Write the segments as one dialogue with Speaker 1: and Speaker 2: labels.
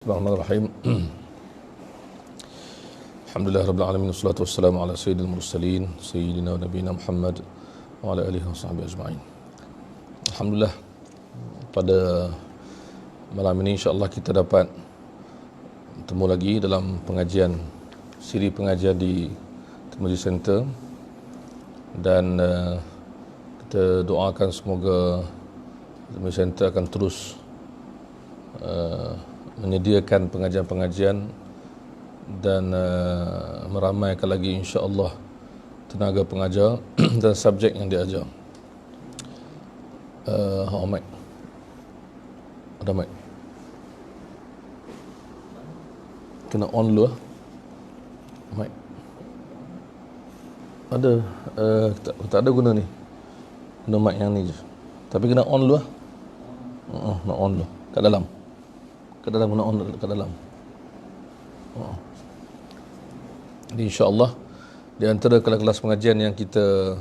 Speaker 1: Bismillahirrahmanirrahim. Alhamdulillah rabbil alamin wassalatu wassalamu ala sayyidil mursalin sayyidina wa nabiyina Muhammad wa ala alihi washabbihi ajma'in. Alhamdulillah, pada malam ini insya-Allah kita dapat bertemu lagi dalam siri pengajian di Tirmizi Center, dan kita doakan semoga Tirmizi Center akan terus menyediakan pengajian-pengajian dan meramaikan lagi insya-Allah tenaga pengajar dan subjek yang diajar. Mic. Ada mic. Kena on dulu. Mic. Ada tak ada guna ni. Guna mic yang ni je. Tapi kena on dulu. Nak on dulu. Kat dalam kena on kat dalam. Jadi insya-Allah di antara kelas-kelas pengajian yang kita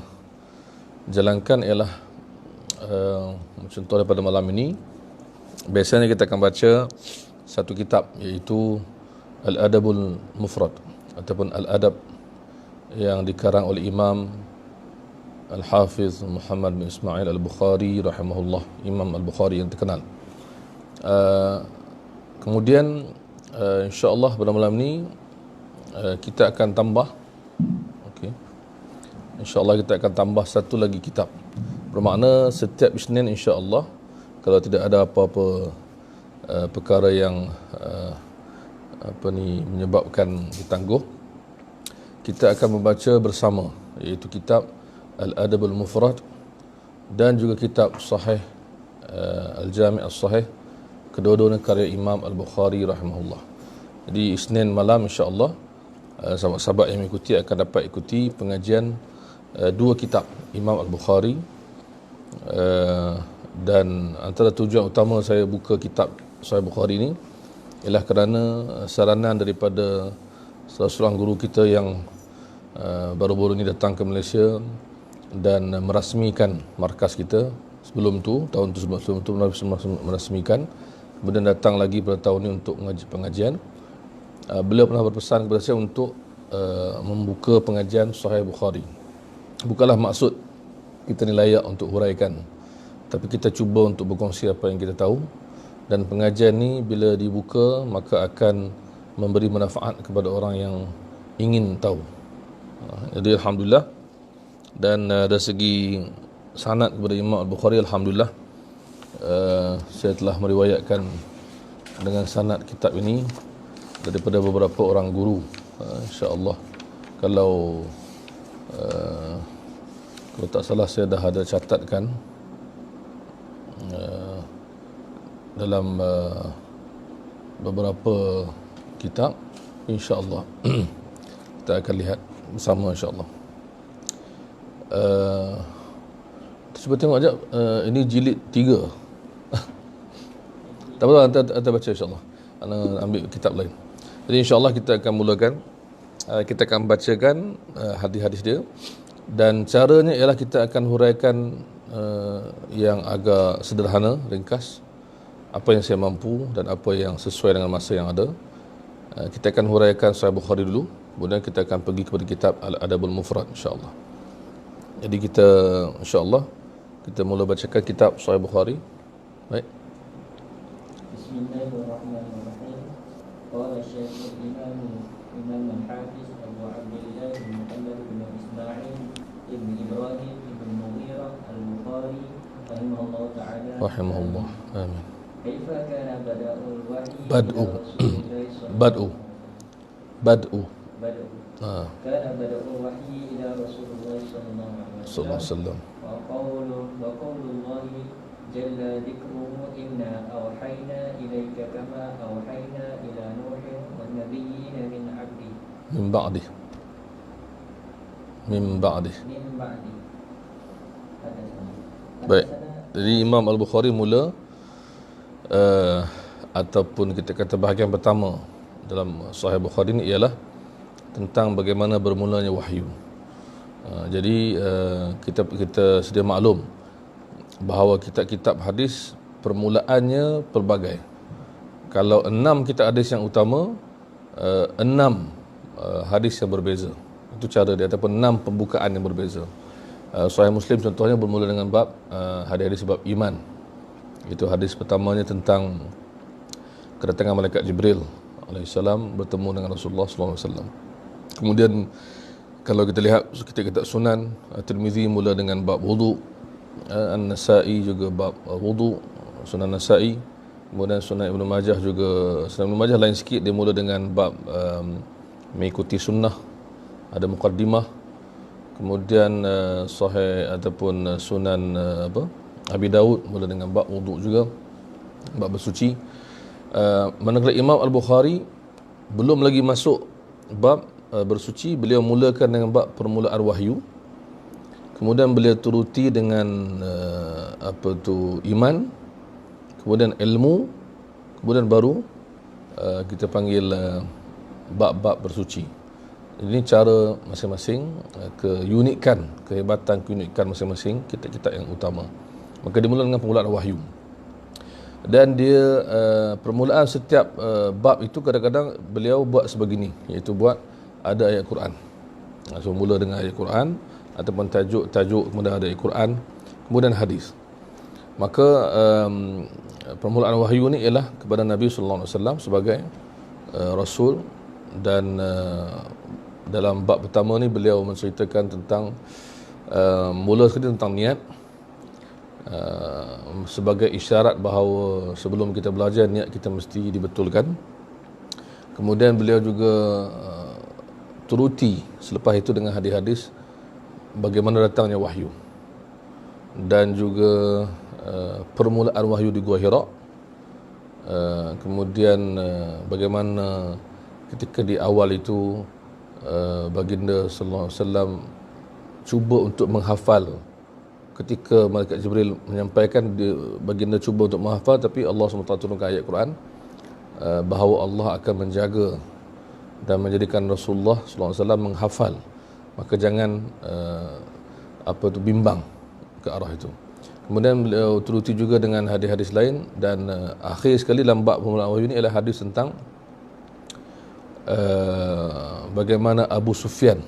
Speaker 1: jalankan ialah contoh daripada malam ini, biasanya kita akan baca satu kitab, iaitu Al-Adabul Mufrad ataupun Al-Adab yang dikarang oleh Imam Al-Hafiz Muhammad bin Ismail Al-Bukhari rahimahullah, Imam Al-Bukhari yang terkenal. Kemudian insya-Allah pada malam ini kita akan tambah, insya-Allah kita akan tambah satu lagi kitab. Bermakna setiap Isnin insya-Allah, kalau tidak ada apa-apa perkara yang menyebabkan ditangguh, kita akan membaca bersama, iaitu kitab Al-Adabul Mufrad dan juga kitab Sahih Al-Jami' As-Sahih, kedua-duanya karya Imam Al-Bukhari rahimahullah. Jadi Isnin malam insya-Allah sahabat-sahabat yang mengikuti akan dapat ikuti pengajian dua kitab Imam Al-Bukhari, dan antara tujuan utama saya buka kitab Sahih Bukhari ini ialah kerana saranan daripada salah seorang guru kita yang baru-baru ini datang ke Malaysia dan merasmikan markas kita. Sebelum tu merasmikan, kemudian datang lagi pada tahun ini untuk pengajian. Beliau pernah berpesan kepada saya untuk membuka pengajian Sahih Bukhari. Bukanlah maksud kita ni layak untuk huraikan, tapi kita cuba untuk berkongsi apa yang kita tahu, dan pengajian ni bila dibuka maka akan memberi manfaat kepada orang yang ingin tahu. Jadi alhamdulillah, dan dari segi sanad kepada Imam Al-Bukhari, alhamdulillah saya telah meriwayatkan dengan sanad kitab ini daripada beberapa orang guru. Insya-Allah kalau tak salah saya dah ada catatkan dalam beberapa kitab. Insya-Allah kita akan lihat bersama insya-Allah. Cuba tengok sekejap, ini jilid 3. Tak apa, anda baca insya-Allah. Anda ambil kitab lain. Jadi insya-Allah kita akan mulakan. Kita akan bacakan hadis-hadis dia, dan caranya ialah kita akan huraikan yang agak sederhana, ringkas, apa yang saya mampu dan apa yang sesuai dengan masa yang ada. Kita akan huraikan Sahih Bukhari dulu, kemudian kita akan pergi kepada kitab Al-Adabul Mufrad insya-Allah. Jadi kita insya-Allah kita mula bacakan kitab Sahih Bukhari. Baik.
Speaker 2: Bismillahirrahmanirrahim. Qala Syekh Imam Al-Hafiz Abu Abdullah Muhammad bin Ismail ibn Ibrahim ibn Mughirah Al-Bukhari rahimahullah ta'ala.
Speaker 1: Rahimahullah. Amin.
Speaker 2: Kaifa kana bada'ul wahyi
Speaker 1: Bad'u.
Speaker 2: Kana bada'ul wahyi ila Rasulullah sallallahu alaihi wasallam. Wa qawlullahi jalla dhikruhu inna awhayna ilayka kama awhayna ila Nuhin wan nabiyyina min ba'di. Baik. Jadi Imam Al-Bukhari mula ataupun kita kata bahagian pertama dalam Sahih Bukhari ini ialah tentang bagaimana bermulanya wahyu. Jadi kita sedia maklum bahawa kitab-kitab hadis permulaannya pelbagai. Kalau 6 kita hadis yang utama, 6 hadis yang berbeza. Itu cara dia, ataupun 6 pembukaan yang berbeza. Sahih Muslim contohnya bermula dengan bab hadis-hadis bab iman. Itu hadis pertamanya tentang kedatangan malaikat Jibril alaihissalam bertemu dengan Rasulullah sallallahu alaihi wasallam. Kemudian kalau kita lihat kitab Sunan, Tirmizi mula dengan bab wudu, An-Nasa'i juga bab wudu, Sunan Nasa'i. Kemudian Sunan Ibn Majah juga, Sunan Ibn Majah lain sikit, dia mula dengan bab mengikuti sunnah, ada muqaddimah. Kemudian Sahih ataupun Sunan Abi Daud mula dengan bab wudu juga, bab bersuci. Manakala Imam Al-Bukhari belum lagi masuk bab bersuci, beliau mulakan dengan bab permulaan wahyu. Kemudian beliau turuti dengan iman, kemudian ilmu, kemudian baru kita panggil bab-bab bersuci. Ini cara masing-masing, kehebatan, keunikan masing-masing kitab-kitab yang utama. Maka dimulai dengan permulaan wahyu. Dan dia permulaan setiap bab itu kadang-kadang beliau buat sebegini, iaitu buat ada ayat Quran. So mula dengan ayat Quran ataupun tajuk, kemudian ada ayat Quran, kemudian hadis. Maka permulaan wahyu ni ialah kepada Nabi sallallahu alaihi wasallam sebagai rasul. Dan dalam bab pertama ni beliau menceritakan tentang mula sekali tentang niat, sebagai isyarat bahawa sebelum kita belajar, niat kita mesti dibetulkan. Kemudian beliau juga turuti selepas itu dengan hadis-hadis bagaimana datangnya wahyu, dan juga permulaan wahyu di Gua Hira. Kemudian bagaimana ketika di awal itu baginda sallallahu alaihi wasallam cuba untuk menghafal. Ketika malaikat Jibril menyampaikan, baginda cuba untuk menghafal, tapi Allah SWT turunkan ayat Quran bahawa Allah akan menjaga dan menjadikan Rasulullah SAW menghafal. Maka jangan bimbang ke arah itu. Kemudian beliau teruti juga dengan hadis-hadis lain, dan akhir sekali dalam bab permulaan wahyu ini ialah hadis tentang bagaimana Abu Sufyan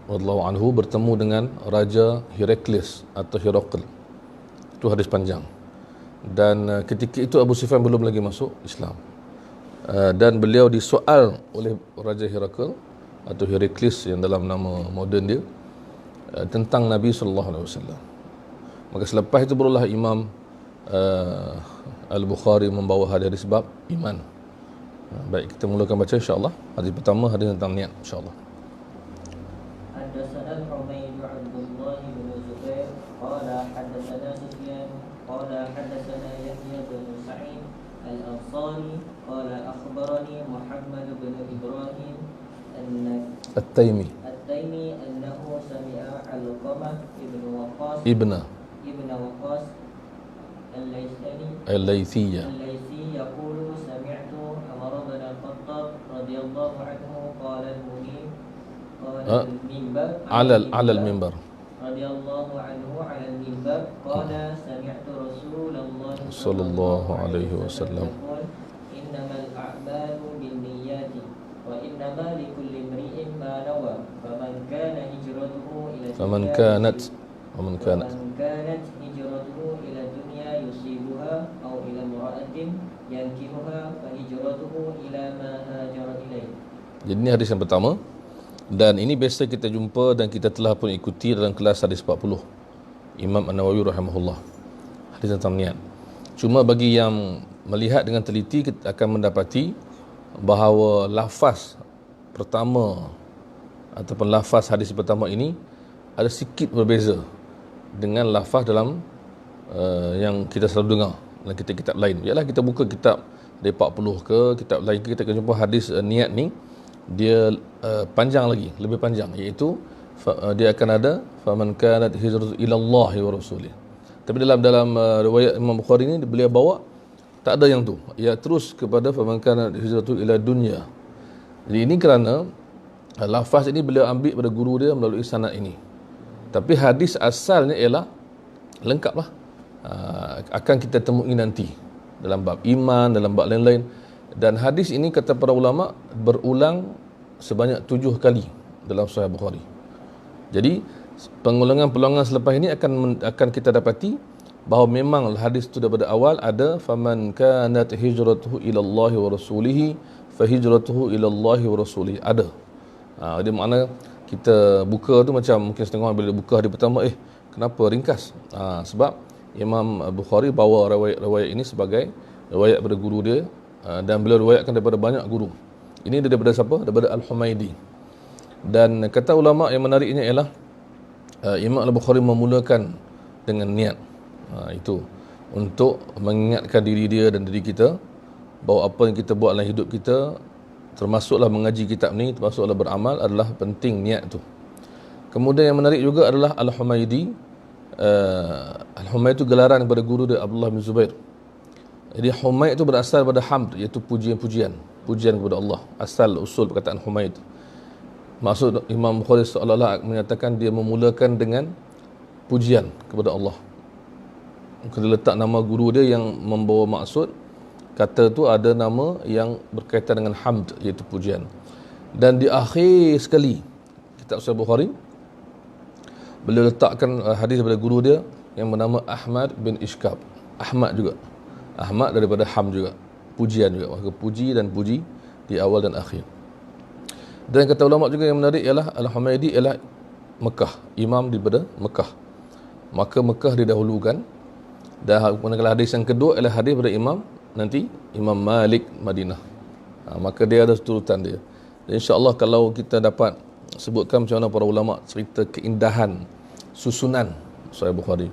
Speaker 2: radhiyallahu anhu bertemu dengan Raja Heraklius atau Herakl. Itu hadis panjang. Dan ketika itu Abu Sufyan belum lagi masuk Islam. Dan beliau disoal oleh Raja Herakl atau Heraklius yang dalam nama moden dia, tentang Nabi sallallahu alaihi wasallam. Maka selepas itu barulah Imam Al-Bukhari membawa hadis bab iman. Baik, kita mulakan baca insya-Allah. Hadis pertama, hadis tentang niat insya-Allah.
Speaker 3: حدثنا الحميد عبد الله بن زبير قال حدثنا سفيان قال حدثنا يحيى بن سعيد الأنصاري قال أخبرني محمد بن إبراهيم أن
Speaker 2: التيمي
Speaker 3: أنه سمع علقمة بن وقاص ابن وقاص
Speaker 2: الليثي
Speaker 3: يقول سمعت عمر بن الخطاب رضي الله عنه قال المنيب
Speaker 2: على المنبر
Speaker 3: رضي الله عنه على المنبر قال سمعت رسول الله
Speaker 2: صلى الله عليه وسلم
Speaker 3: يقول إنما الأعمال بالنيات وإنما لكل امرئ ما نوى فمن كان هجرته إلى ومن كانت هجرته إلى الدنيا يصيبها أو إلى امرأة ينكحها فهجرته إلى ما هاجر إليه.
Speaker 2: Jadi ini hadis yang pertama, dan ini biasa kita jumpa dan kita telah pun ikuti dalam kelas hadis 40 Imam An-Nawawi rahimahullah, hadis tentang niat. Cuma bagi yang melihat dengan teliti, kita akan mendapati bahawa lafaz pertama ataupun lafaz hadis pertama ini ada sikit berbeza dengan lafaz dalam yang kita selalu dengar dalam kitab-kitab lain. Ialah kita buka kitab dari 40 ke kitab lain, kita akan jumpa hadis niat ni dia panjang lagi, lebih panjang, iaitu dia akan ada faman kanat hijratu ila Allah wa rasulih. Tapi dalam riwayat Imam Bukhari ni beliau bawa tak ada yang tu, ia terus kepada faman kanat hijratu ila dunya. Jadi ini kerana lafaz ini beliau ambil pada guru dia melalui sanad ini. Tapi hadis asalnya ialah lengkaplah, akan kita temui nanti dalam bab iman, dalam bab lain-lain. Dan hadis ini kata para ulama berulang sebanyak 7 kali dalam Sahih Bukhari. Jadi pengulangan-pengulangan selepas ini akan kita dapati bahawa memang hadis itu daripada awal ada faman kanat hijratuhu ila Allah wa rasulih fa hijratuhu ila Allah wa rasulih, ada. Dia makna kita buka tu macam mungkin setengah orang bila buka hari pertama kenapa ringkas? Sebab Imam Bukhari bawa riwayat ini sebagai riwayat daripada guru dia, dan beliau riwayatkan daripada banyak guru. Ini daripada siapa? Daripada Al-Humaidi. Dan kata ulama yang menariknya ialah Imam Al-Bukhari memulakan dengan niat. Itu untuk mengingatkan diri dia dan diri kita bahawa apa yang kita buat dalam hidup kita, termasuklah mengaji kitab ni, termasuklah beramal, adalah penting niat tu. Kemudian yang menarik juga adalah Al-Humaidi. Al-Humaid itu gelaran kepada guru dia Abdullah bin Zubair. Jadi Humaid itu berasal daripada hamd, iaitu pujian kepada Allah. Asal usul perkataan Humaid. Maksud Imam Bukhari seolah-olah menyatakan dia memulakan dengan pujian kepada Allah. Kena letak nama guru dia yang membawa maksud kata tu ada nama yang berkaitan dengan hamd, iaitu pujian. Dan di akhir sekali kitab Sahih Bukhari, beliau letakkan hadis daripada guru dia yang bernama Ahmad bin Ishkab. Ahmad juga. Ahmad daripada hamd juga. Pujian juga. Maka puji dan puji di awal dan akhir. Dan kata ulama juga yang menarik ialah Al-Humaidi ialah Mekah, imam daripada Mekah. Maka Mekah didahulukan. Dan manakala hadis yang kedua ialah hadis daripada imam nanti Imam Malik Madinah. Maka dia ada turutan dia. Dan insya-Allah kalau kita dapat sebutkan macam mana para ulama cerita keindahan susunan Sahih Bukhari,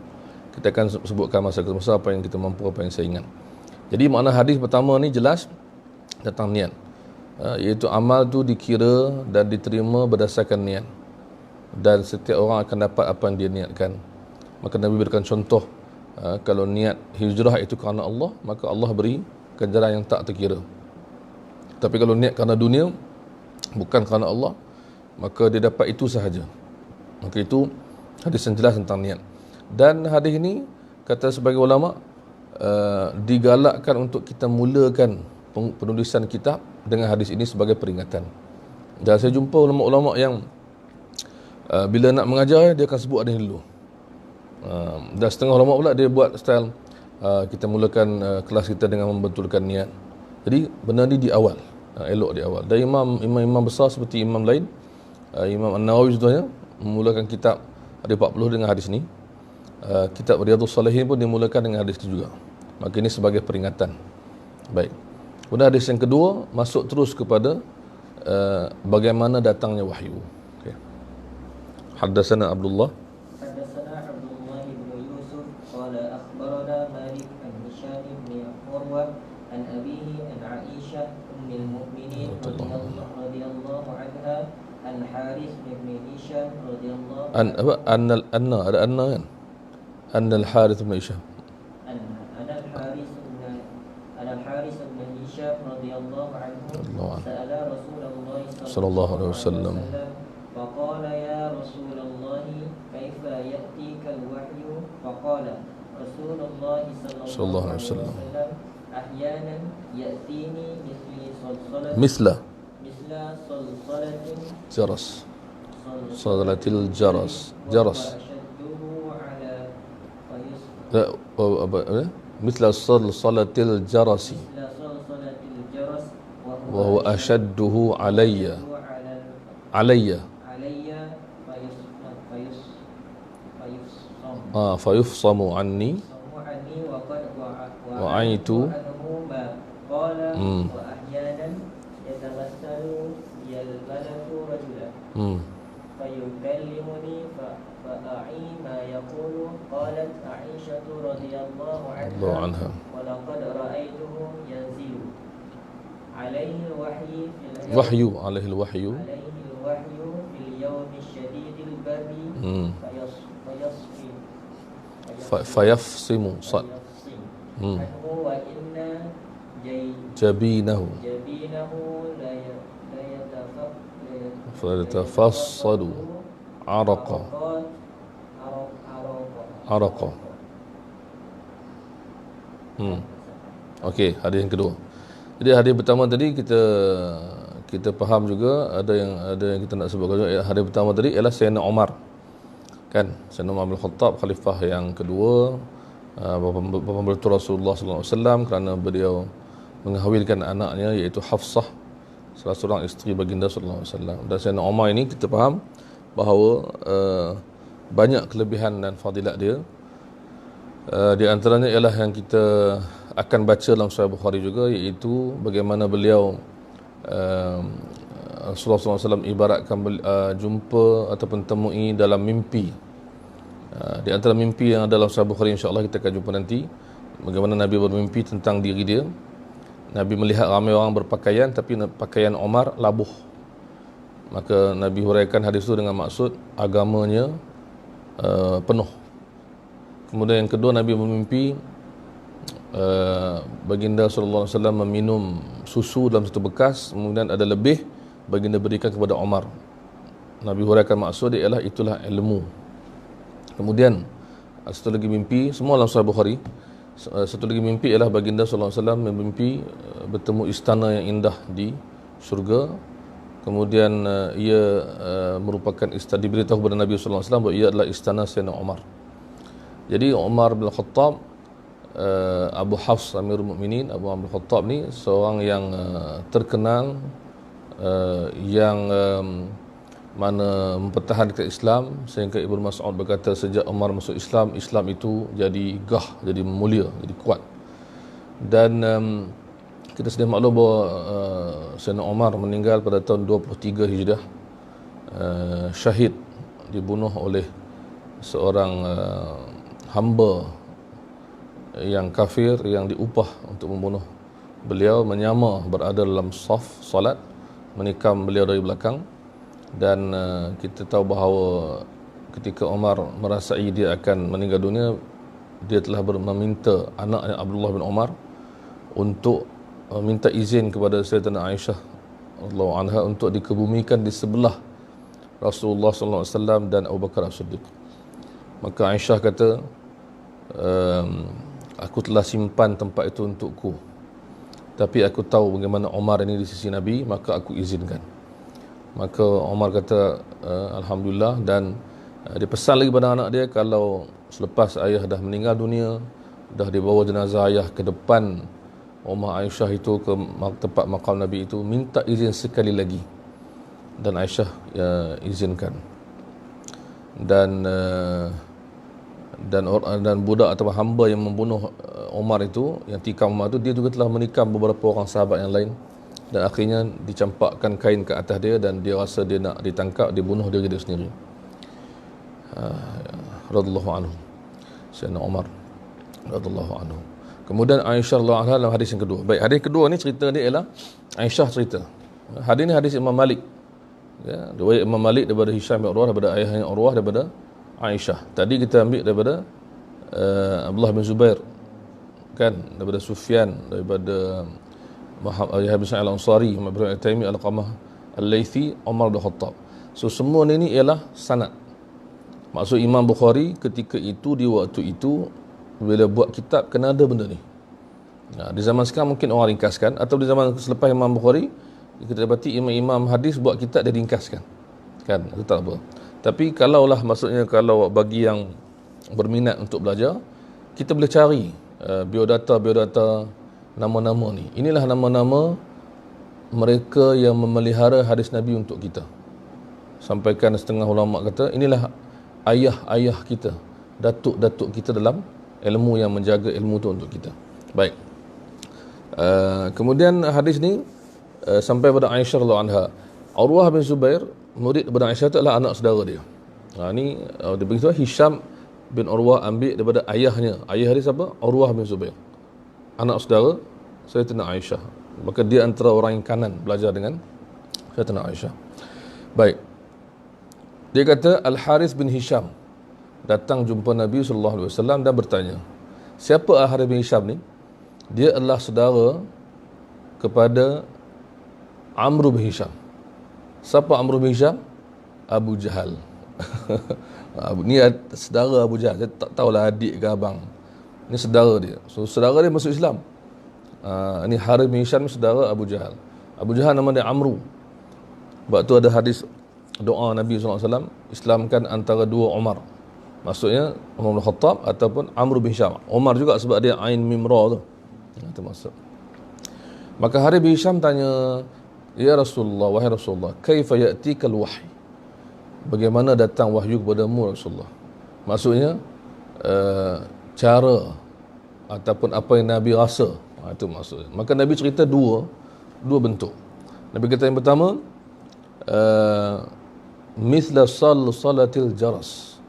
Speaker 2: kita akan sebutkan masa ke masa apa yang kita mampu, apa yang saya ingat. Jadi makna hadis pertama ni jelas tentang niat, iaitu amal tu dikira dan diterima berdasarkan niat, dan setiap orang akan dapat apa yang dia niatkan. Maka Nabi berikan contoh, kalau niat hijrah itu kerana Allah, maka Allah beri ganjaran yang tak terkira. Tapi kalau niat kerana dunia, bukan kerana Allah, maka dia dapat itu sahaja. Maka itu hadis yang jelas tentang niat. Dan hadis ini kata sebagai ulama digalakkan untuk kita mulakan penulisan kitab dengan hadis ini sebagai peringatan. Dan saya jumpa ulama-ulama yang bila nak mengajar dia akan sebut hadis dulu. Dan setengah ulama pula dia buat style kita mulakan kelas kita dengan membetulkan niat. Jadi benda ni di awal, elok di awal. Dan imam besar seperti imam lain, Imam An-Nawawi contohnya memulakan kitab ada 40 dengan hadis ni. Kitab Riyadhus Salihin pun dimulakan dengan hadis itu juga. Maka ini sebagai peringatan. Baik. Kemudian hadis yang kedua masuk terus kepada bagaimana datangnya wahyu. Okay. Haddatsana Abdullah
Speaker 3: عن أبيه عن عائشة أم المؤمنين رضي الله عنها عن حارث بن هشام رضي الله
Speaker 2: عنه أن الحارث بن هشام
Speaker 3: الحارث بن هشام رضي الله عنه سأل رسول الله
Speaker 2: صلى الله عليه وسلم
Speaker 3: فقال يا رسول الله كيف يأتيك الوحي فقال رسول الله صلى الله عليه وسلم أحيانا يأتيني مثل صلصلة
Speaker 2: جرس صلصلة الجرس جرس مثل صلصلة الجرس وهو أشده علي فيفصم عني وعيت قال
Speaker 3: وأحيانا يتمثل الملك رجلا فيكلمني فأعي ما يقول. قالت عائشة رضي الله عنها ولقد رأيته ينزل عليه الوحي في اليوم الشديد البرد
Speaker 2: فيفصم
Speaker 3: عنه وإن
Speaker 2: جبينه فيتفصل عرقا Okey, hadis yang kedua. Jadi hadis pertama tadi kita faham juga ada yang kita nak sebutkan juga. Hadis pertama tadi ialah Sayyidina Umar. Kan? Sayyidina Umar bin Khattab khalifah yang kedua, bapa mertua Rasulullah sallallahu alaihi wasallam, kerana beliau mengahwilkan anaknya iaitu Hafsah, salah seorang isteri baginda sallallahu alaihi wasallam. Dan Sayyidina Umar ini kita faham bahawa banyak kelebihan dan fadilat dia. Di antaranya ialah yang kita akan baca dalam Sahih Bukhari juga, iaitu bagaimana beliau Rasulullah SAW ibaratkan jumpa ataupun temui dalam mimpi. Di antara mimpi yang ada dalam Sahih Bukhari, insya-Allah kita akan jumpa nanti, bagaimana Nabi bermimpi tentang diri dia. Nabi melihat ramai orang berpakaian, tapi pakaian Umar labuh. Maka Nabi huraikan hadis itu dengan maksud agamanya penuh. Kemudian yang kedua, Nabi bermimpi baginda sallallahu alaihi wasallam meminum susu dalam satu bekas, kemudian ada lebih, baginda berikan kepada Umar. Nabi huraikan maksud dia ialah itulah ilmu. Kemudian satu lagi mimpi, semua dalam Sahih Bukhari. Satu lagi mimpi ialah baginda sallallahu alaihi wasallam bermimpi bertemu istana yang indah di syurga. Kemudian ia merupakan istana, diberitahu kepada Nabi sallallahu alaihi wasallam bahawa ia adalah istana Sayyidina Umar. Jadi Umar bin Khattab, Abu Hafs Amirul Mukminin, Abu Umar bin Khattab ni seorang yang terkenal, yang mana mempertahankan Islam, sehingga Ibnu Mas'ud berkata sejak Umar masuk Islam, Islam itu jadi gah, jadi mulia, jadi kuat. Dan kita sedia maklum bahawa Sayyidina Umar meninggal pada tahun 23 Hijrah, syahid, dibunuh oleh seorang hamba yang kafir yang diupah untuk membunuh beliau, menyamar berada dalam saf solat, menikam beliau dari belakang. Dan kita tahu bahawa ketika Umar merasai dia akan meninggal dunia, dia telah meminta anaknya Abdullah bin Umar untuk minta izin kepada Sayyidatina Aisyah radhiyallahu anha untuk dikebumikan di sebelah Rasulullah sallallahu alaihi wasallam dan Abu Bakar As-Siddiq. Maka Aisyah kata, aku telah simpan tempat itu untukku, tapi aku tahu bagaimana Umar ini di sisi Nabi, maka aku izinkan. Maka Umar kata Alhamdulillah, dan dia pesan lagi pada anak dia, kalau selepas ayah dah meninggal dunia, dah dibawa jenazah ayah ke depan rumah Aisyah itu, ke tempat makam Nabi itu, minta izin sekali lagi. Dan Aisyah izinkan. Dan budak atau hamba yang membunuh Umar itu, yang tikam Umar itu, dia juga telah menikam beberapa orang sahabat yang lain. Dan akhirnya dicampakkan kain ke atas dia, dan dia rasa dia nak ditangkap, dia bunuh diri dia sendiri. Radhiyallahu anhu, Sayyidina Umar radhiyallahu anhu. Kemudian Aisyah radhiyallahu anha dalam hadis yang kedua. Baik, hadis kedua ni cerita dia ialah Aisyah cerita. Hadis ni hadis Imam Malik. Ya, riwayat Imam Malik daripada Hisham bin Urwah, daripada ayahnya Urwah, daripada Aisyah. Tadi kita ambil daripada Abdullah bin Zubair, kan, daripada Sufyan, daripada Yahya bin Sa'id al-Ansari, Ibrahim al-Taimi, Al-Qamah al-Laythi, Umar bin Khattab. So semua ini ialah sanad. Maksud Imam Bukhari ketika itu, di waktu itu, bila buat kitab, kena ada benda ni. Di zaman sekarang mungkin orang ringkaskan, atau di zaman selepas Imam Bukhari, kita dapati imam-imam hadis buat kitab, dia ringkaskan, kan, itu tak apa. Tapi kalaulah, maksudnya kalau bagi yang berminat untuk belajar, kita boleh cari biodata nama-nama ni. Inilah nama-nama mereka yang memelihara hadis Nabi untuk kita. Sampaikan setengah ulama kata, inilah ayah-ayah kita, datuk-datuk kita dalam ilmu, yang menjaga ilmu tu untuk kita. Baik. Kemudian hadis ni sampai pada Aisyah radhiyallahu anha. Urwah bin Zubair, murid daripada Aisyah, itu adalah anak saudara dia. Ni dia begitu, Hisham bin Urwah ambil daripada ayahnya. Ayah dia siapa? Urwah bin Zubair, anak saudara Sayyidatina Aisyah. Maka dia antara orang yang kanan belajar dengan Sayyidatina Aisyah. Baik. Dia kata Al-Harith bin Hisham datang jumpa Nabi sallallahu alaihi wasallam dan bertanya, siapa Al-Harith bin Hisham ni? Dia adalah saudara kepada Amr bin Hisham. Siapa Amr bin Hisham? Abu Jahal. Ni saudara Abu Jahal. Saya tak tahulah adik ke abang. Ni saudara dia. So saudara dia masuk Islam. Ini Harith bin Hisham ni saudara Abu Jahal. Abu Jahal nama dia Amru. Sebab tu ada hadis doa Nabi SAW, Islamkan antara dua Umar. Maksudnya Umar bin Khattab ataupun Amr bin Hisham. Umar juga sebab dia Ain Mim Ra tu. Itu maksud. Maka Harith bin Hisham tanya, "Ya Rasulullah, wahai Rasulullah, kaifa ya'tikal wahyi?" Bagaimana datang wahyu kepadamu Rasulullah? Maksudnya cara ataupun apa yang Nabi rasa. Itu maksudnya. Maka Nabi cerita dua bentuk. Nabi kata yang pertama, mithla salatil jaras,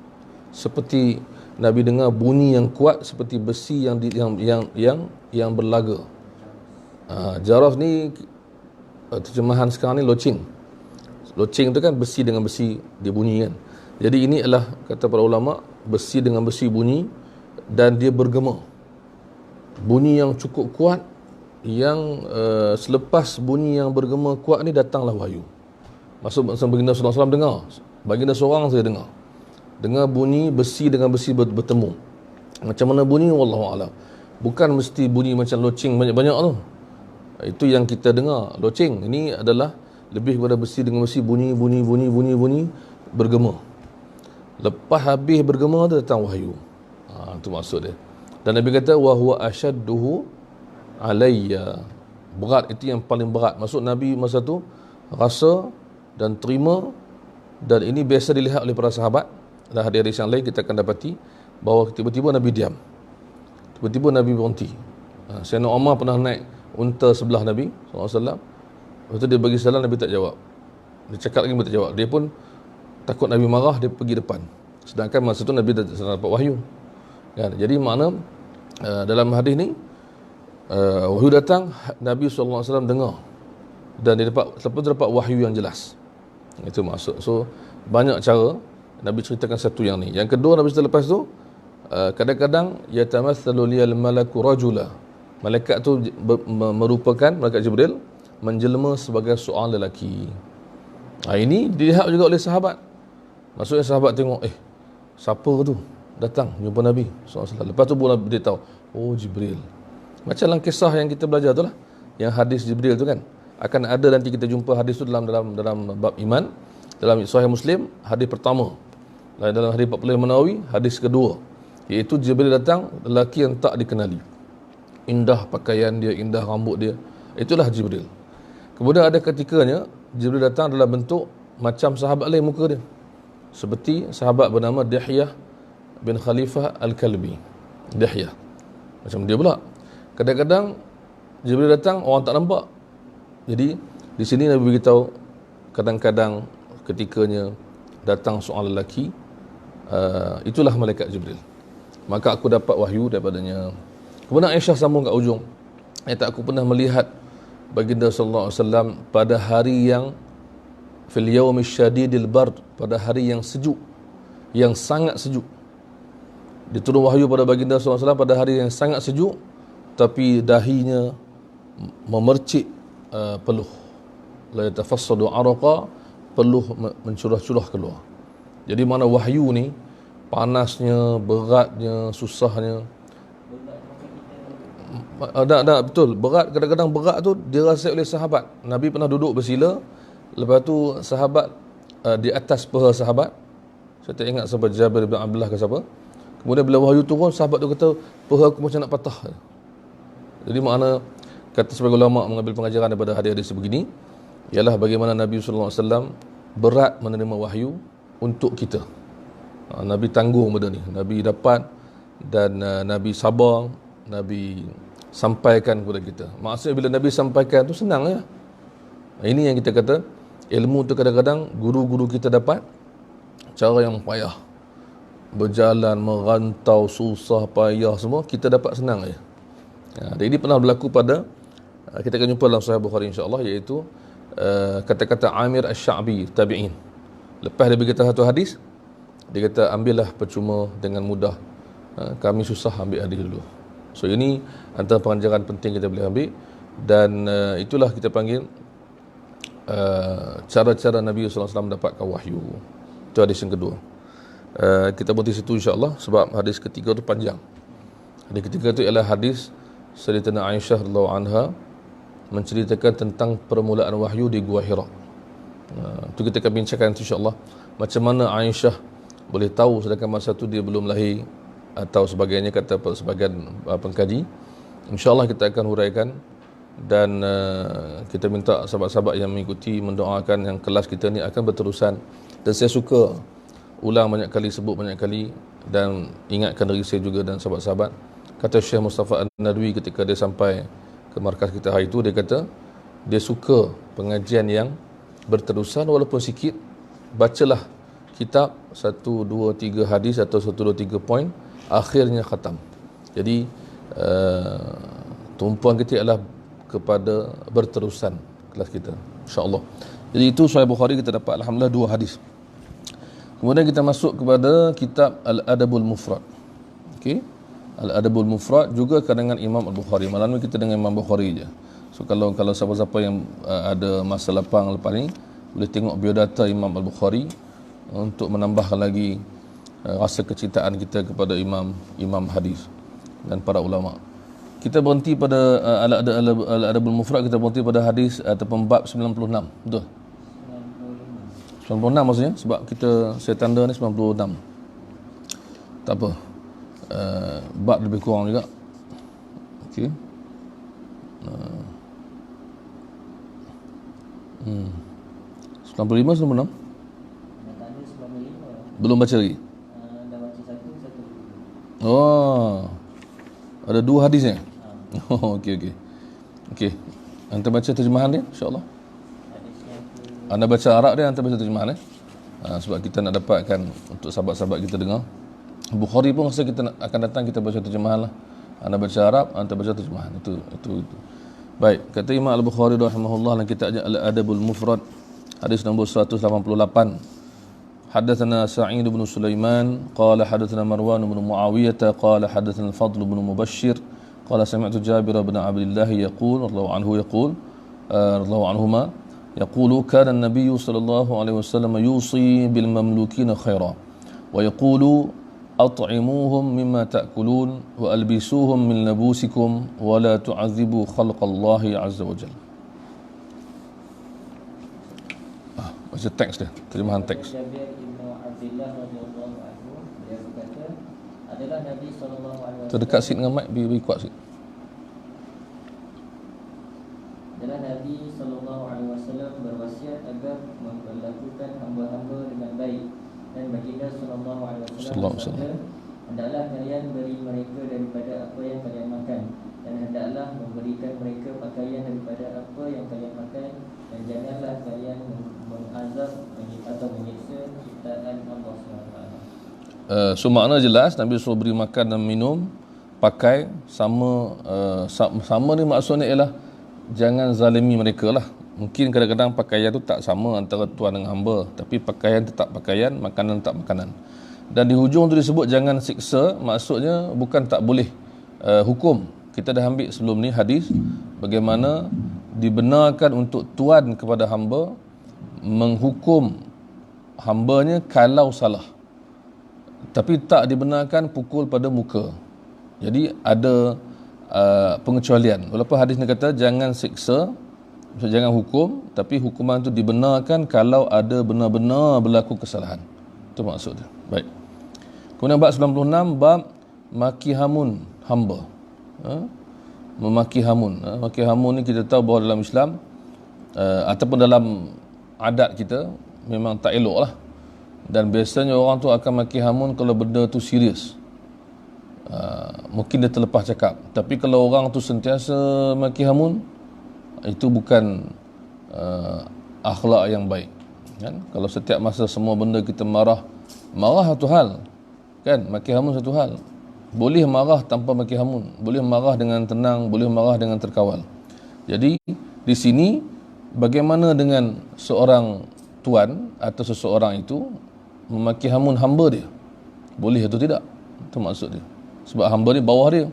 Speaker 2: seperti Nabi dengar bunyi yang kuat seperti besi yang berlaga. Jaras ni terjemahan sekarang ni loceng. Loceng tu kan besi dengan besi dia bunyi kan. Jadi ini adalah kata para ulama, besi dengan besi bunyi dan dia bergema. Bunyi yang cukup kuat, yang selepas bunyi yang bergema kuat ni datanglah wahyu. Maksud baginda sallallahu alaihi wasallam dengar. Baginda seorang saya dengar bunyi besi dengan besi bertemu. Macam mana bunyi wallahu a'lam. Bukan mesti bunyi macam loceng banyak-banyak tu. Itu yang kita dengar loceng. Ini adalah lebih kepada besi dengan besi bunyi bergema. Lepas habis bergema tu datang wahyu. Itu maksud dia. Dan Nabi kata wa huwa ashadduhu alayya. Berat, itu yang paling berat. Maksud Nabi masa tu rasa dan terima, dan ini biasa dilihat oleh para sahabat. Dalam hadis yang lain kita akan dapati bahawa tiba-tiba Nabi diam. Tiba-tiba Nabi berhenti. Sayyidina Umar pernah naik unta sebelah Nabi SAW. Lepas tu dia bagi salam, Nabi tak jawab. Dia cakap lagi, Nabi tak jawab. Dia pun takut Nabi marah, dia pergi depan. Sedangkan masa tu Nabi tak dapat wahyu. Kan? Jadi makna dalam hadis ni wahyu datang, Nabi SAW dengar, dan dia dapat wahyu yang jelas. Itu maksud. So banyak cara Nabi ceritakan satu yang ni. Yang kedua, Nabi selepas tu kadang-kadang yatamathalu liyal malaku rajula. Malaikat tu merupakan malaikat Jibril menjelma sebagai seorang lelaki. Ini dilihat juga oleh sahabat. Maksudnya sahabat tengok, siapa tu datang jumpa Nabi SAW. Lepas tu pula dia tahu, oh Jibril. Macam dalam kisah yang kita belajar tu lah, yang hadis Jibril tu kan. Akan ada nanti kita jumpa hadis tu dalam bab iman, dalam Sahih Muslim, hadis pertama. Dalam hadis 45 Nawawi, hadis kedua, iaitu Jibril datang, lelaki yang tak dikenali. Indah pakaian dia, indah rambut dia. Itulah Jibril. Kemudian ada ketikanya Jibril datang dalam bentuk macam sahabat lain muka dia. Seperti sahabat bernama Dihyah bin Khalifah Al-Kalbi. Dihyah. Macam dia pula. Kadang-kadang Jibril datang, orang tak nampak. Jadi di sini Nabi beritahu, kadang-kadang ketikanya datang seorang lelaki, itulah malaikat Jibril. Maka aku dapat wahyu daripadanya. Kemudian Aisyah sambung kat ujung, aku pernah melihat baginda sallallahu alaihi wasallam pada hari yang fil yaumish syadidil bard, pada hari yang sejuk, yang sangat sejuk. Diturun wahyu pada baginda sallallahu alaihi wasallam pada hari yang sangat sejuk, tapi dahinya memercik peluh. La yatafassadu araqa, peluh mencurah-curah keluar. Jadi mana wahyu ni panasnya, beratnya, susahnya. Betul. Berat, kadang-kadang berat tu dirasai oleh sahabat. Nabi pernah duduk bersila, lepas tu sahabat di atas paha sahabat. Saya tak ingat sahabat Jabir bin Abdullah ke siapa. Kemudian bila wahyu turun, sahabat tu kata, paha aku macam nak patah. Jadi makna, kata sebagai ulama mengambil pengajaran daripada hadis-hadis begini, ialah bagaimana Nabi SAW berat menerima wahyu untuk kita. Nabi tanggung benda ni. Nabi dapat, dan Nabi sabar, Nabi sampaikan kepada kita. Maksudnya bila Nabi sampaikan tu senang ya. Ini yang kita kata, ilmu tu kadang-kadang guru-guru kita dapat cara yang payah. Berjalan, merantau, susah, payah semua, kita dapat senang ya. Dan ini pernah berlaku pada, kita akan jumpa dalam Sahih Bukhari insya-Allah, iaitu kata-kata Amir Asy-Sya'bi tabi'in. Lepas dia berkata satu hadis, dia kata ambillah percuma dengan mudah. Kami susah ambil hadis dulu. So ini antara pengajaran penting kita boleh ambil, dan itulah kita panggil cara-cara Nabi SAW mendapatkan wahyu. Itu hadis yang kedua. Kita berhenti situ insya-Allah sebab hadis ketiga tu panjang. Hadis ketiga tu ialah hadis Sayyidatina Aisyah radhiyallahu anha menceritakan tentang permulaan wahyu di Gua Hira. Itu kita akan bincangkan insya-Allah. Macam mana Aisyah boleh tahu sedangkan masa tu dia belum lahir atau sebagainya, kata sebagian pengkaji. InsyaAllah kita akan huraikan dan kita minta sahabat-sahabat yang mengikuti mendoakan yang kelas kita ni akan berterusan. Dan saya suka ulang banyak kali, sebut banyak kali dan ingatkan diri saya juga dan sahabat-sahabat. Kata Syekh Mustafa An-Nadwi ketika dia sampai ke markas kita hari itu, dia kata dia suka pengajian yang berterusan walaupun sikit. Bacalah kitab 1, 2, 3 hadis atau 1, 2, 3 poin, akhirnya khatam. Jadi tumpuan kita ialah kepada berterusan kelas kita, insya-Allah. Jadi itu Sahih Bukhari, kita dapat alhamdulillah 2 hadis. Kemudian kita masuk kepada kitab Al-Adabul Mufrad. Okey. Al-Adabul Mufrad juga karangan Imam Al-Bukhari. Malam ni kita dengan Imam Bukhari je. So kalau siapa-siapa yang ada masa lapang lepas ni, boleh tengok biodata Imam Al-Bukhari untuk menambahkan lagi rasa kecintaan kita kepada imam hadis dan para ulama. Kita berhenti pada Al-Adabul Mufrad, kita berhenti pada hadis ataupun bab 96. Betul? 96 maksudnya, sebab saya tanda ni 96. Tak apa. Bab lebih kurang juga. Okey. 95, 96? Belum baca lagi?
Speaker 3: Dah baca satu.
Speaker 2: Oh, ada 2 hadisnya? Oh, okey. Anda baca terjemahan dia, insya-Allah. Anda baca Arab dia, anda baca terjemahan sebab kita nak dapatkan untuk sahabat-sahabat kita dengar. Bukhari pun rasa kita akan datang, kita baca terjemahan lah. Anda baca Arab, anda baca terjemahan. Itu. Baik, kata Imam Al-Bukhari rahimahullah dalam kitab Al-Adabul Mufrad, hadis nombor 188. Hadatsana Sa'id bin Sulaiman qala hadatsana Marwan bin Muawiyah qala hadatsana Al-Fadl bin Mubashshir qala sami'tu Jabir bin Abdullah yaqul radhiyallahu anhuma يقول كان النبي صلى الله عليه وسلم يوصي بالمملوكين خيرا ويقول أطعموهم مما تأكلون وألبسوهم من لبوسكم ولا تعذبوا خلق الله عز وجل. Baca teks dia, terjemahan teks.
Speaker 3: Jabir bin Abdullah radhiyallahu anhu, dia berkata, adalah Nabi sallallahu alaihi wasallam.
Speaker 2: Terdekat sikit dengan mic, beri kuat sikit.
Speaker 3: Adalah Nabi sallallahu alaihi wasallam berwasiat agar memperlakukan hamba-hamba dengan baik, dan baginda sallallahu alaihi wasallam bersabda, hendaklah kalian beri mereka daripada apa yang kalian makan, dan hendaklah memberikan mereka pakaian daripada apa yang kalian pakai, dan janganlah kalian mengazab atau menyiksa ciptaan Allah SWT.
Speaker 2: So makna jelas, Nabi suruh beri makan dan minum, pakai sama. Sama ni maksudnya ialah jangan zalimi mereka lah. Mungkin kadang-kadang pakaian tu tak sama antara tuan dengan hamba, tapi pakaian tetap pakaian, makanan tetap makanan. Dan di hujung tu disebut jangan siksa, maksudnya bukan tak boleh hukum. Kita dah ambil sebelum ni hadis bagaimana dibenarkan untuk tuan kepada hamba menghukum hambanya kalau salah, tapi tak dibenarkan pukul pada muka. Jadi ada pengecualian. Walaupun hadis ni kata jangan siksa, jangan hukum, tapi hukuman tu dibenarkan kalau ada benar-benar berlaku kesalahan. Itu maksud dia. Baik. Kemudian bab 96, bab maki hamun hamba. Memaki hamun. Maki hamun ni kita tahu bahawa dalam Islam ataupun dalam adat kita memang tak elok lah. Dan biasanya orang tu akan maki hamun kalau benda tu serius. Mungkin dia terlepas cakap. Tapi kalau orang tu sentiasa maki hamun, itu bukan akhlak yang baik, kan? Kalau setiap masa semua benda kita marah satu hal, kan? Maki hamun satu hal. Boleh marah tanpa maki hamun, boleh marah dengan tenang, boleh marah dengan terkawal. Jadi di sini bagaimana dengan seorang tuan atau seseorang itu memaki hamun hamba dia? Boleh atau tidak? Itu maksud dia. Sebab hamba ni bawah dia,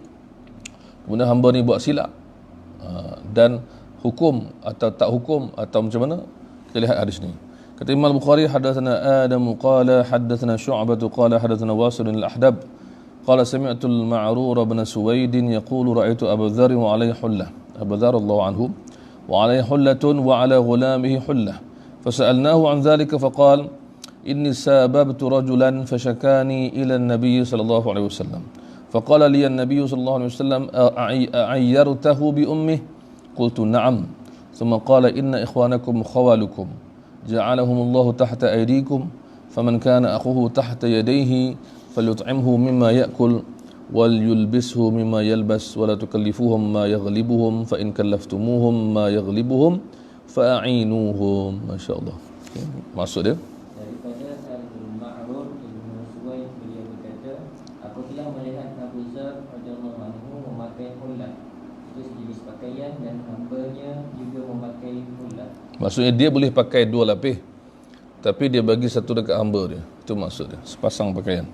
Speaker 2: kemudian hamba ni buat silap, dan hukum atau tak hukum atau macam mana, kita lihat hadis ni. Kata Imam Bukhari, hadatsana Adam qala hadatsana Syu'bah qala hadatsana Wasil al-Ahdab قال سمعت المعرور بن سويد يقول رأيت أبا ذر وعليه حلة أبا ذر الله عنه وعليه حلة وعلى غلامه حلة فسألناه عن ذلك فقال إني ساببت رجلا فشكاني إلى النبي صلى الله عليه وسلم فقال لي النبي صلى الله عليه وسلم أعيرته بأمه قلت نعم ثم قال إن إخوانكم خوالكم جعلهم الله تحت أيديكم فمن كان أخوه تحت يديه فليطعمه مما يأكل وليلبسه مما يلبس ولا تكلفوهم ما يغلبهم فإن كلفتموهم ما يغلبهم فأعينوهم. Masya Allah. Maksud dia?
Speaker 3: Daripada Al-Ma'rur Ibn Suwaid, beliau berkata, aku telah melihat Abu Zar radhiyallahu anhu memakai hullah, itu sejenis pakaian, dan hambanya juga memakai hullah.
Speaker 2: Maksudnya dia boleh pakai dua lapis, tapi dia bagi satu dekat hamba dia. Itu maksud dia, sepasang pakaian.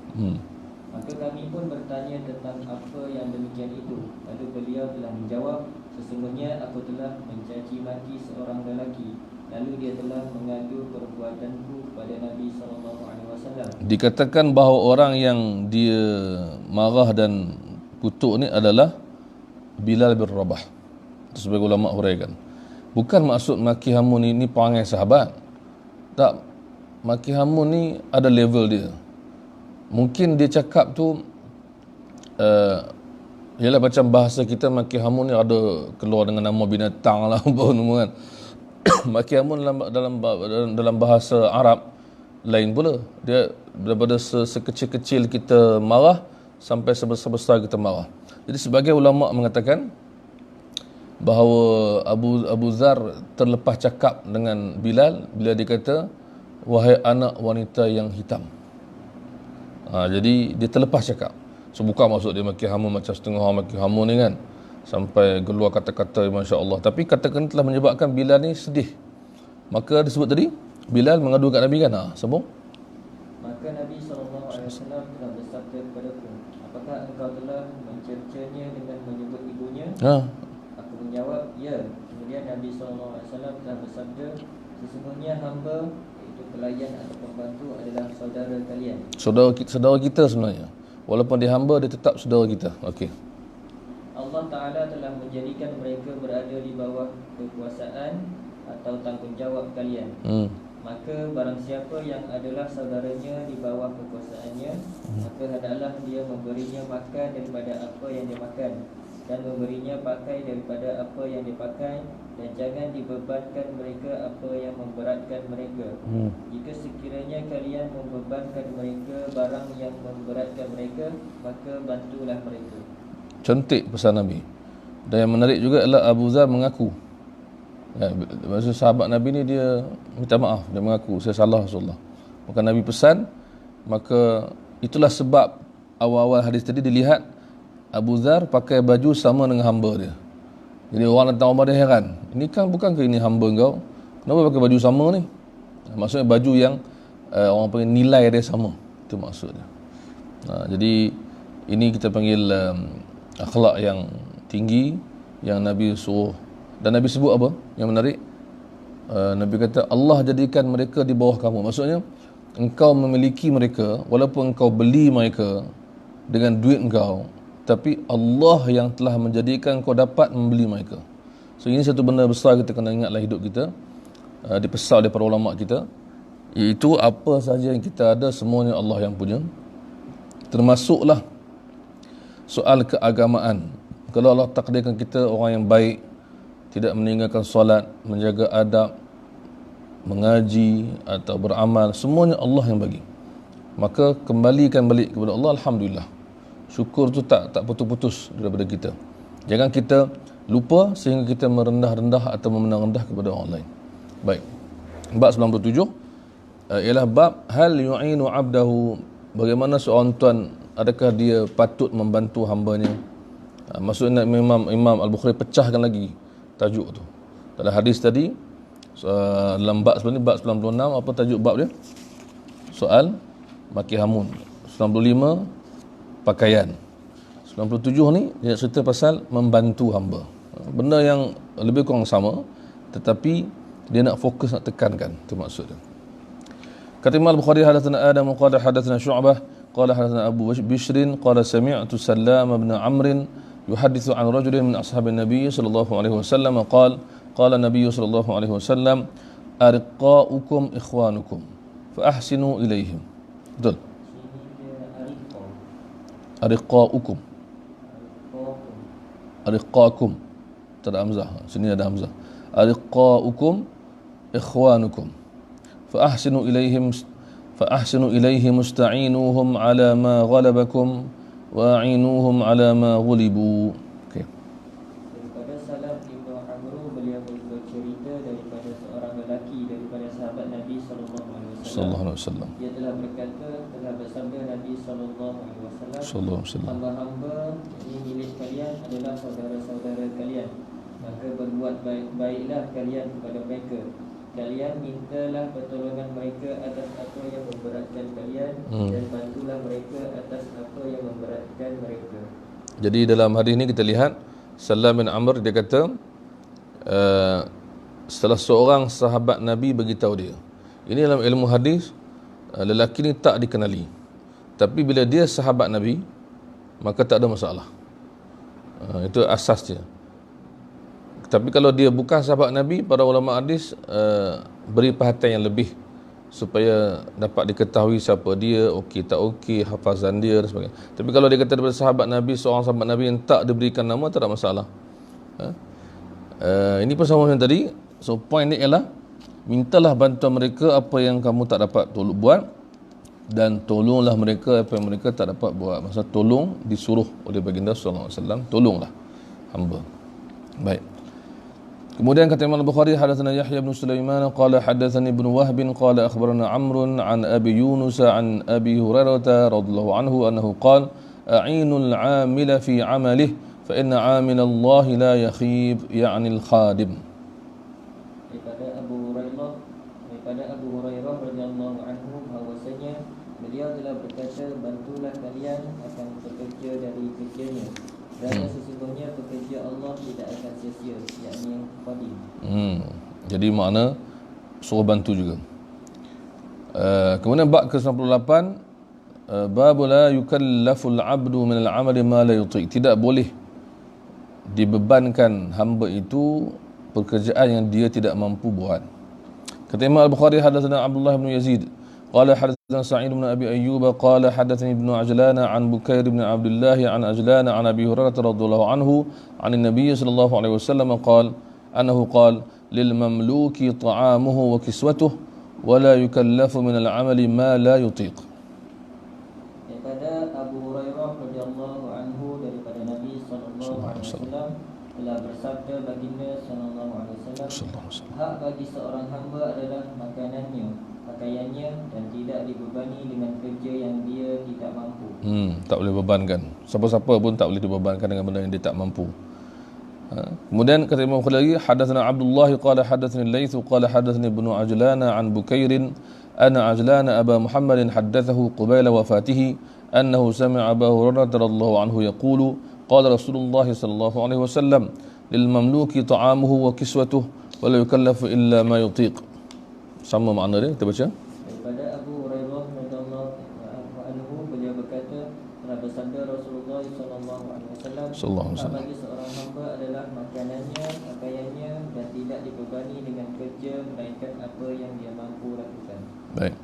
Speaker 3: Maka kami pun bertanya tentang apa yang demikian itu. Lalu beliau telah menjawab, sesungguhnya aku telah mencaci maki seorang lelaki, lalu dia telah mengadu perbuatanku kepada Nabi SAW.
Speaker 2: Dikatakan bahawa orang yang dia marah dan kutuk ni adalah Bilal bin Rabah. Itu sebagai ulama huraikan. Bukan maksud maki hamun ni perangai sahabat. Tak, maki hamun ni ada level dia. Mungkin dia cakap tu ialah macam bahasa kita, maki hamun ni ada keluar dengan nama binatang lah apa semua kan. Maki hamun dalam bahasa Arab lain pula. Dia daripada sekecil-kecil kita marah sampai sebesar-besar kita marah. Jadi sebagai ulama mengatakan bahawa Abu Zar terlepas cakap dengan Bilal bila dia kata, wahai anak wanita yang hitam. Jadi dia terlepas cakap. So bukan maksud dia maki hamun macam setengah orang maki hamun ni kan, sampai keluar kata-kata Masya Allah. Tapi katakan telah menyebabkan Bilal ni sedih. Maka disebut tadi Bilal mengadu kat Nabi kan. Sambung.
Speaker 3: Maka Nabi SAW telah bersabda kepadaku, apakah engkau telah mencercanya dengan menyebut ibunya? Aku menjawab, ya. Kemudian Nabi SAW telah bersabda, sesungguhnya hamba, iaitu pelayan atau pembantu, adalah saudara kalian.
Speaker 2: Saudara kita sebenarnya. Walaupun dia hamba, dia tetap saudara kita. Okey.
Speaker 3: Allah Ta'ala telah menjadikan mereka berada di bawah kekuasaan atau tanggungjawab kalian. Maka barang siapa yang adalah saudaranya di bawah kekuasaannya, maka hendaklah dia memberinya makan daripada apa yang dia makan, dan memberinya pakai daripada apa yang dia pakai, dan jangan dibebankan mereka apa yang memberatkan mereka. Jika sekiranya kalian membebankan mereka barang yang memberatkan mereka, maka bantulah mereka.
Speaker 2: Cantik pesan Nabi. Dan yang menarik juga adalah Abu Zar mengaku. Maksud sahabat Nabi ni dia minta maaf, dia mengaku saya salah Rasulullah. Maka Nabi pesan, maka itulah sebab awal-awal hadis tadi dilihat Abu Zar pakai baju sama dengan hamba dia. Jadi orang datang rumah dia heran, ini kan bukan ke ini hamba kau, kenapa pakai baju sama ni? Maksudnya baju yang orang panggil nilai dia sama. Itu maksudnya. Jadi ini kita panggil akhlak yang tinggi yang Nabi suruh. Dan Nabi sebut apa yang menarik? Nabi kata Allah jadikan mereka di bawah kamu. Maksudnya engkau memiliki mereka, walaupun engkau beli mereka dengan duit engkau, tapi Allah yang telah menjadikan kau dapat membeli mereka. So ini satu benda besar kita kena ingatlah hidup kita, dipesal oleh para ulama kita, iaitu apa sahaja yang kita ada semuanya Allah yang punya. Termasuklah soal keagamaan. Kalau Allah takdirkan kita orang yang baik, tidak meninggalkan solat, menjaga adab, mengaji atau beramal, semuanya Allah yang bagi. Maka kembalikan balik kepada Allah, alhamdulillah. Syukur tu tak putus-putus daripada kita. Jangan kita lupa sehingga kita merendah-rendah atau memandang rendah kepada orang lain. Baik. Bab 97 ialah bab hal yu'inu 'abdahu, bagaimana seorang tuan adakah dia patut membantu hambanya. Maksudnya Imam Al-Bukhari pecahkan lagi tajuk tu. Dalam hadis tadi dalam bab sebenarnya bab 96, apa tajuk bab dia? Soal maki hamun. 95 pakaian. 97 ni dia cerita pasal membantu hamba. Benda yang lebih kurang sama, tetapi dia nak fokus, nak tekankan. Itu maksud dia. Kata Imam Al-Bukhari, hadatsana Adam qala hadatsana Syu'bah قال حدثنا أبو بشر قال سمعت سلام بن عمرو يحدث عن رجل من أصحاب النبي صلى الله عليه وسلم قال النبي صلى الله عليه وسلم أرقاؤكم إخوانكم فأحسنوا إليهم. Betul? Ariqaukum. Ariqakum. Tak ada hamzah. Sini ada hamzah. Ariqaukum ikhwanukum. فأحسنوا إليهم استعينوهم على ما غلبكم وأعينوهم على ما غلبوا. Okay.
Speaker 3: Daripada Salam Ibn Amru, beliau bercerita daripada seorang lelaki daripada sahabat Nabi sallallahu alaihi wasallam. Dia telah berkata, telah bersabda Nabi sallallahu alaihi wasallam, hamba-hamba ini milik kalian adalah saudara-saudara kalian, maka berbuat baiklah kalian kepada mereka. Kalian mintalah pertolongan mereka atas apa yang memberatkan kalian, dan bantulah mereka atas apa yang memberatkan mereka.
Speaker 2: Jadi dalam hadis ini kita lihat Salam bin Amr, dia kata setelah seorang sahabat Nabi beritahu dia, ini dalam ilmu hadis, lelaki ni tak dikenali, tapi bila dia sahabat Nabi maka tak ada masalah. Itu asasnya. Tapi kalau dia bukan sahabat Nabi, para ulama hadis beri perhatian yang lebih supaya dapat diketahui siapa dia, okey tak okey, hafazan dia dan sebagainya. Tapi kalau dia kata daripada sahabat Nabi, seorang sahabat Nabi yang tak diberikan nama, tak ada masalah. Ini pun sama macam tadi. So point ni ialah mintalah bantuan mereka apa yang kamu tak dapat buat, dan tolonglah mereka apa yang mereka tak dapat buat. Maksudnya tolong disuruh oleh baginda sallallahu alaihi wasallam, tolonglah hamba. Baik. Kemudian kata Imam Al-Bukhari, hadatsana Yahya bin Sulaiman qala hadatsani Ibnu Wahb qala akhbarana Amr an Abi Yunus an Abi Hurairah radhiyallahu anhu annahu qala a'inul 'amila fi 'amalihi fa inna 'amila Allah la yakhib, ya'ni al-khadim.
Speaker 3: Daripada Abu Hurairah radhiyallahu anhu bahwasanya beliau telah berkata, bantulah kalian akan bekerja dari kerjanya, dan sesungguhnya pekerja Allah tidak akan sia-sia, yakni yang qadim.
Speaker 2: Jadi makna suruh bantu juga. Kemudian bab ke-98, bab la yukallaful 'abdu min al-'amali ma la yuti'. Tidak boleh dibebankan hamba itu pekerjaan yang dia tidak mampu buat. Kata Imam Al-Bukhari, hadatsana Abdullah bin Yazid قال حدثنا سعيد بن أبي أيوب قال حدثني ابن عجلان عن بكير بن عبد الله عن عجلان عن أبي هريرة رضي الله عنه عن النبي صلى الله عليه وسلم قال أنه قال للمملوك طعامه وكسوته ولا يكلف من العمل ما لا يطيق.
Speaker 3: Daripada Abu Hurairah radhiyallahu anhu, daripada Nabi sallallahu alaihi wasallam telah bersabda baginda sallallahu alaihi wasallam, hak bagi seorang hamba adalah makanannya, pakaiannya, dan tidak dibebani dengan kerja yang dia tidak mampu.
Speaker 2: Tak boleh bebankan. Siapa-siapa pun tak boleh dibebankan dengan benda yang dia tak mampu. Kemudian kata Imam Bukhari lagi, hadatsana Abdullah qala hadatsani Laits qala hadatsani Ibnu Ajlan an Bukair anna Ajlan Aba Muhammadin haddathahu qabla wafatihi annahu sami'a Abu Hurairah radhiyallahu anhu yaqulu qala Rasulullah sallallahu alaihi wasallam lil mamluki ta'amuhu wa kiswatuhu wa la yukallafu illa ma yutiq. Sama makna dia, kita baca.
Speaker 3: Daripada Abu Hurairah radhiyallahu anhu, beliau berkata, telah bersabda Rasulullah sallallahu alaihi wasallam, bagi seorang hamba adalah makanannya, pakaiannya, dan tidak dibebani dengan kerja melainkan apa yang dia mampu lakukan.
Speaker 2: Baik.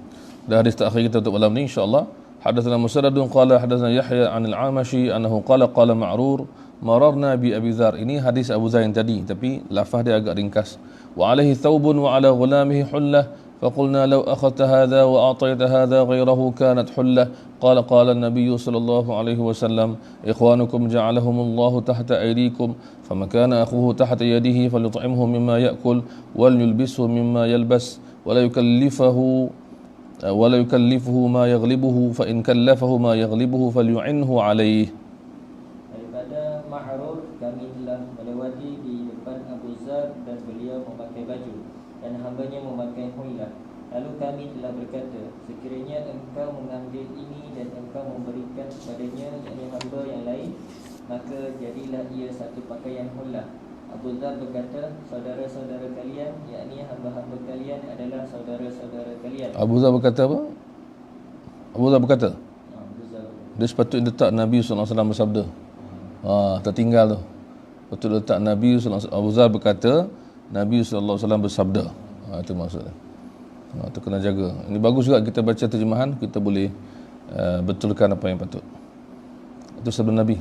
Speaker 2: Dan hadis terakhir kita untuk malam ni insya-Allah, hadatsana Musaddad qala hadatsana Yahya 'an al-Amashi annahu qala qala Ma'rur mararna bi Abi Dzar. Ini hadis Abu Dzar yang tadi, tapi lafaz dia agak ringkas. Wa 'alaihi thawbun wa 'ala ghulamihi hullah فقلنا لو أخذت هذا وأعطيت هذا غيره كانت حلة. قال النبي صلى الله عليه وسلم إخوانكم جعلهم الله تحت أيديكم فما كان أخوه تحت يده فليطعمه مما يأكل وليلبسه مما يلبس ولا يكلفه ما يغلبه فإن كلفه ما يغلبه فليعنه عليه.
Speaker 3: Daripada Ma'rur, kami telah melewati di depan Abu Dzar dan beliau memakai baju dan hambanya memakai huilah. Lalu kami telah berkata, sekiranya engkau mengambil ini dan engkau memberikan kepadanya, yakni hamba yang lain, maka jadilah ia satu pakaian huilah. Abu Dzar berkata, saudara-saudara kalian, yakni hamba-hamba kalian adalah saudara-saudara kalian.
Speaker 2: Abu Dzar berkata apa? Abu Dzar berkata?
Speaker 3: Abu
Speaker 1: Dia sepatutnya letak Nabi SAW bersabda. Tertinggal tu. Betul letak Nabi SAW. Abu Zar berkata, Nabi SAW bersabda. Itu maksudnya. Itu kena jaga. Ini bagus juga kita baca terjemahan, kita boleh betulkan apa yang patut. Itu sabda Nabi.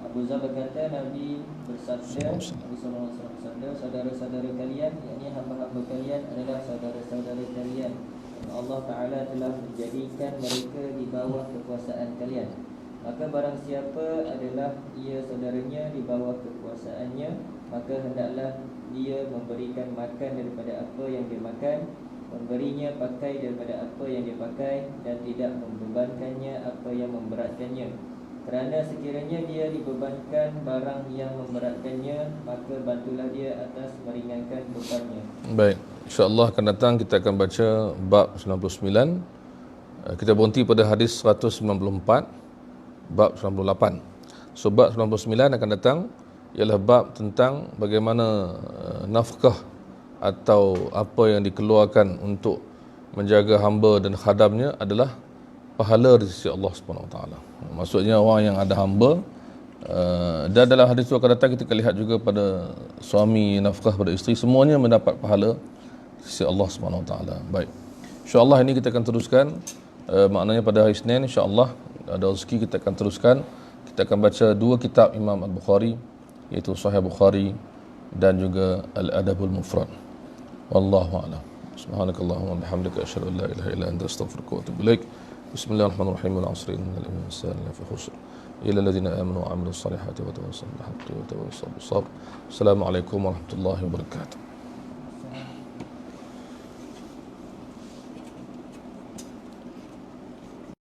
Speaker 3: Abu Zar berkata, Nabi bersabda, Nabi SAW bersabda, saudara-saudara kalian, yakni hamba-hamba kalian adalah saudara-saudara kalian. Allah Ta'ala telah menjadikan mereka di bawah kekuasaan kalian. Maka barang siapa adalah ia saudaranya di bawah kekuasaannya, maka hendaklah dia memberikan makan daripada apa yang dia makan, memberinya pakai daripada apa yang dia pakai, dan tidak membebankannya apa yang memberatkannya. Kerana sekiranya dia dibebankan barang yang memberatkannya, maka bantulah dia atas meringankan bebannya.
Speaker 1: Baik, insya-Allah akan datang kita akan baca bab 99. Kita berhenti pada hadis 194, bab 98. So bab 99 akan datang ialah bab tentang bagaimana nafkah atau apa yang dikeluarkan untuk menjaga hamba dan khadamnya adalah pahala di sisi Allah Subhanahu Wa Taala. Maksudnya orang yang ada hamba, dan dalam hadis itu akan datang kita lihat juga pada suami nafkah pada isteri, semuanya mendapat pahala di sisi Allah Subhanahu Wa Taala. Baik, insya-Allah ini kita akan teruskan, maknanya pada hari Isnin insya-Allah ada rezeki kita akan teruskan. Kita akan baca dua kitab Imam Al-Bukhari, iaitu Sahih Bukhari dan juga Al-Adabul Mufrad. Wallahu a'lam. Subhanakallahumma bihamdika asyhadu an la ilaha illa anta astaghfiruka wa atubu ilaik. Bismillahirrahmanirrahim. Al-'asri innal insana lafi khusr illa alladhina amanu wa 'amilus salihati wa tawassaw bil haqqi wa tawassaw bis sabr. Assalamualaikum warahmatullahi wabarakatuh.